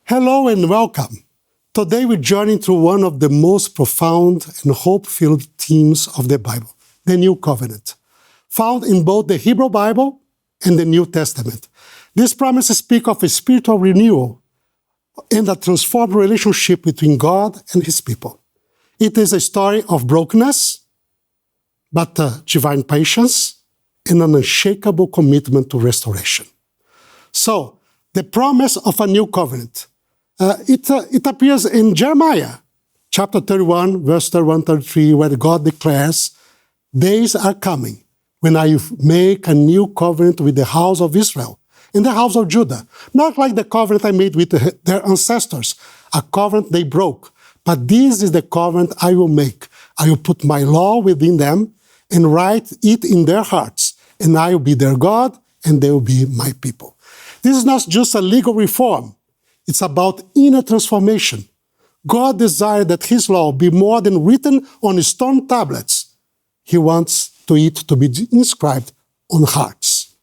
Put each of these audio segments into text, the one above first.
Hello and welcome. Today we're journeying through one of the most profound and hope-filled themes of the Bible, the New Covenant, found in both the Hebrew Bible and the New Testament. These promises speak of a spiritual renewal and a transformed relationship between God and His people. It is a story of brokenness, but divine patience and an unshakable commitment to restoration. So, the promise of a new covenant. It appears in Jeremiah, chapter 31, verse 31-33, where God declares, "Days are coming when I make a new covenant with the house of Israel and the house of Judah, not like the covenant I made with their ancestors, a covenant they broke. But this is the covenant I will make. I will put my law within them and write it in their hearts, and I will be their God, and they will be my people." This is not just a legal reform. It's about inner transformation. God desired that His law be more than written on stone tablets. He wants it to be inscribed on hearts.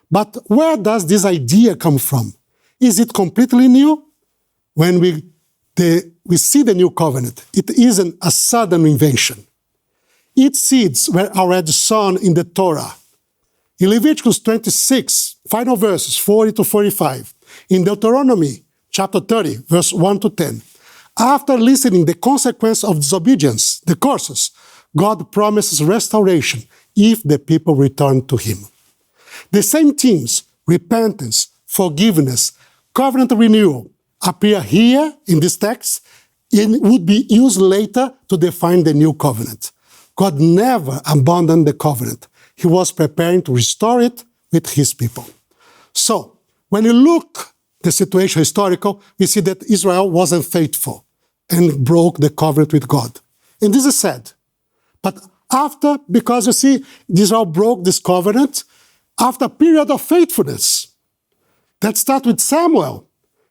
But where does this idea come from? Is it completely new? When we see the new covenant, it isn't a sudden invention. Its seeds were already sown in the Torah. In Leviticus 26, final verses 40-45, in Deuteronomy chapter 30, verse 1-10, after listening the consequence of disobedience, the curses, God promises restoration if the people return to Him. The same themes, repentance, forgiveness, covenant renewal, appear here in this text and would be used later to define the new covenant. God never abandoned the covenant. He was preparing to restore it with His people. So, when you look the situation historical, we see that Israel was unfaithful and broke the covenant with God. And this is sad. But because you see, Israel broke this covenant after a period of faithfulness. That started with Samuel.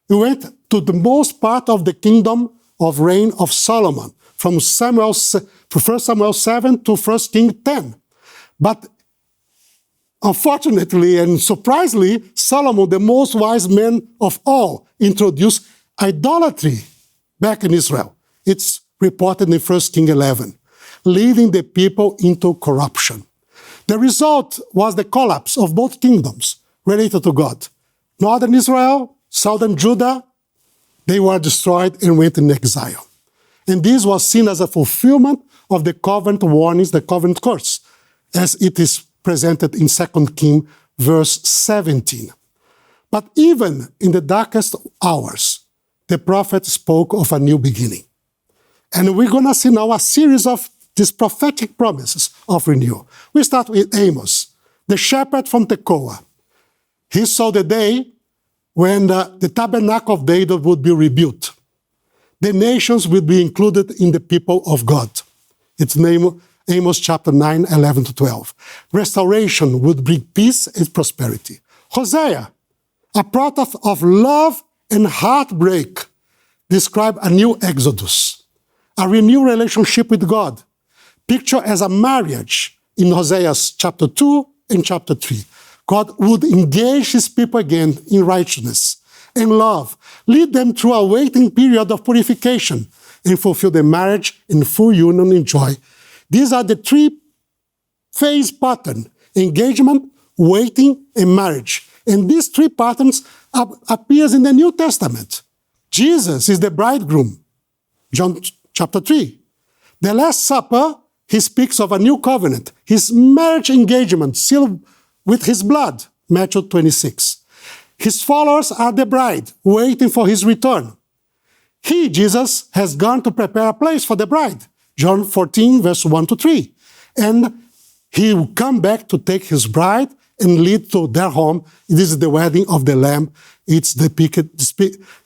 He went to the most part of the kingdom of reign of Solomon, from 1 Samuel 7 to 1 Kings 10. But unfortunately and surprisingly, Solomon, the most wise man of all, introduced idolatry back in Israel. It's reported in 1 Kings 11, leading the people into corruption. The result was the collapse of both kingdoms related to God. Northern Israel, southern Judah, they were destroyed and went in exile. And this was seen as a fulfillment of the covenant warnings, the covenant curse, as it is presented in 2 Kings, verse 17. But even in the darkest hours, the prophet spoke of a new beginning. And we're going to see now a series of these prophetic promises of renewal. We start with Amos, the shepherd from Tekoa. He saw the day when the Tabernacle of David would be rebuilt. The nations would be included in the people of God. Its name, Amos chapter 9, 11-12. Restoration would bring peace and prosperity. Hosea, a prophet of love and heartbreak, described a new exodus, a renewed relationship with God, pictured as a marriage in Hosea chapter 2 and chapter 3. God would engage His people again in righteousness and love, lead them through a waiting period of purification, and fulfill the marriage in full union and joy. These are the three-phase pattern: engagement, waiting, and marriage. And these three patterns appears in the New Testament. Jesus is the bridegroom, John chapter 3. The Last Supper, He speaks of a new covenant, His marriage engagement sealed with His blood, Matthew 26. His followers are the bride, waiting for His return. He, Jesus, has gone to prepare a place for the bride, John 14, verse 1-3. And He will come back to take His bride and lead to their home. This is the wedding of the Lamb. It's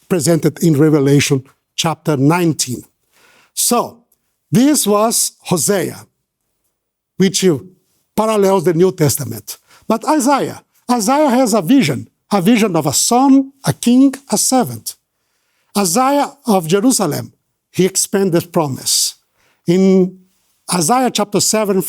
presented in Revelation chapter 19. So, this was Hosea, which parallels the New Testament. But Isaiah has a vision of a son, a king, a servant. Isaiah of Jerusalem, he expands the promise. In Isaiah chapter 7,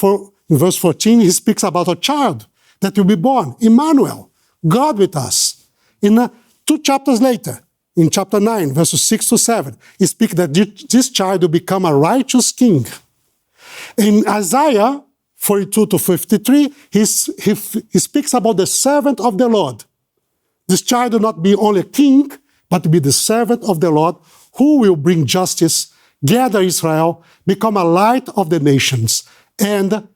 verse 14, he speaks about a child that will be born, Emmanuel, God with us. In 2 chapters later, in chapter 9, verses 6 to 7, it speaks that this child will become a righteous king. In Isaiah 42 to 53, he speaks about the servant of the Lord. This child will not be only a king, but to be the servant of the Lord, who will bring justice, gather Israel, become a light of the nations. And,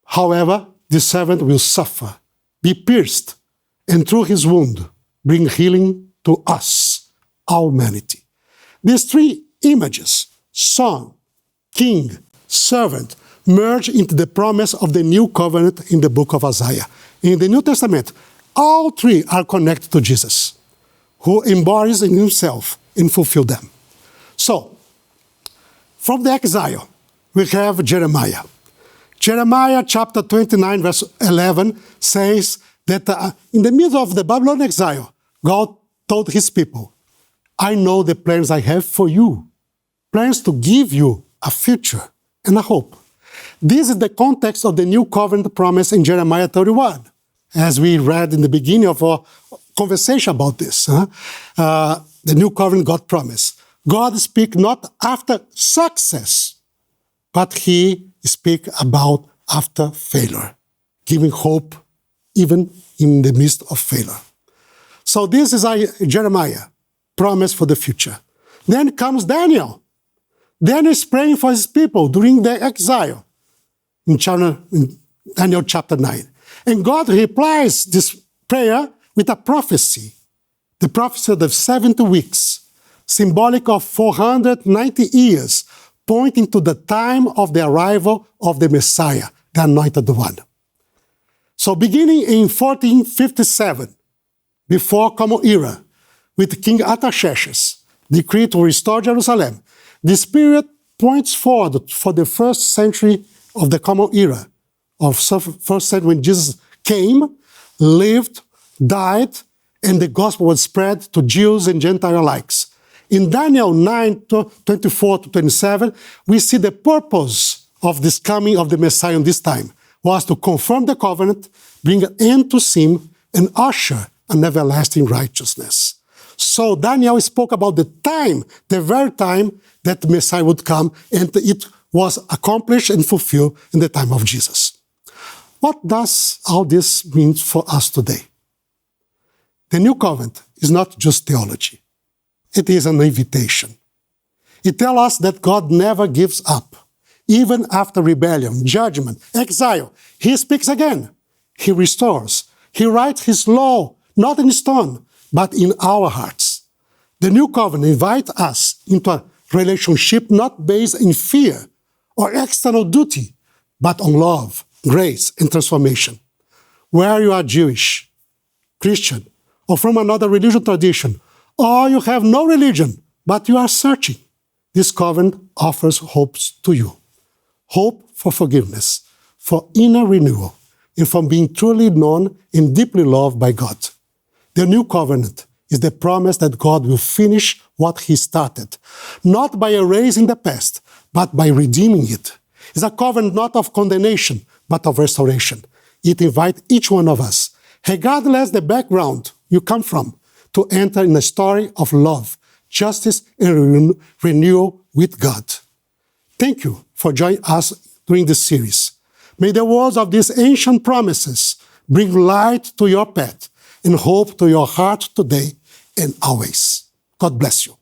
however, the servant will suffer, be pierced, and through his wound, bring healing to us, our humanity. These three images, son, king, servant, merge into the promise of the new covenant in the book of Isaiah. In the New Testament, all three are connected to Jesus, who embodies in himself and fulfills them. So, from the exile, we have Jeremiah. Jeremiah chapter 29, verse 11 says that in the middle of the Babylonian exile, God told his people, I know the plans I have for you, plans to give you a future and a hope. This is the context of the new covenant promise in Jeremiah 31, as we read in the beginning of our conversation about this. The new covenant God promise. God speaks not after success, but he speaks about after failure, giving hope even in the midst of failure. So this is Jeremiah, promise for the future. Then comes Daniel. Daniel is praying for his people during the exile in Daniel chapter 9. And God replies this prayer with a prophecy, the prophecy of the 70 weeks, symbolic of 490 years, pointing to the time of the arrival of the Messiah, the Anointed One. So beginning in 1457, before Common Era, with King Artaxerxes, decree to restore Jerusalem, this period points forward for the first century of the Common Era, of first century when Jesus came, lived, died, and the gospel was spread to Jews and Gentiles alike. In Daniel 9, 24 to 27, we see the purpose of this coming of the Messiah in this time was to confirm the covenant, bring an end to sin, and usher an everlasting righteousness. So Daniel spoke about the time, the very time that the Messiah would come, and it was accomplished and fulfilled in the time of Jesus. What does all this mean for us today? The new covenant is not just theology. It is an invitation. It tells us that God never gives up. Even after rebellion, judgment, exile, he speaks again. He restores. He writes his law, not in stone, but in our hearts. The new covenant invites us into a relationship not based in fear or external duty, but on love, grace, and transformation. Where you are Jewish, Christian, or from another religious tradition, or you have no religion, but you are searching, this covenant offers hopes to you. Hope for forgiveness, for inner renewal, and from being truly known and deeply loved by God. The new covenant is the promise that God will finish what he started, not by erasing the past, but by redeeming it. It's a covenant not of condemnation, but of restoration. It invites each one of us, regardless the background you come from, to enter in a story of love, justice, and renewal with God. Thank you for joining us during this series. May the words of these ancient promises bring light to your path and hope to your heart today and always. God bless you.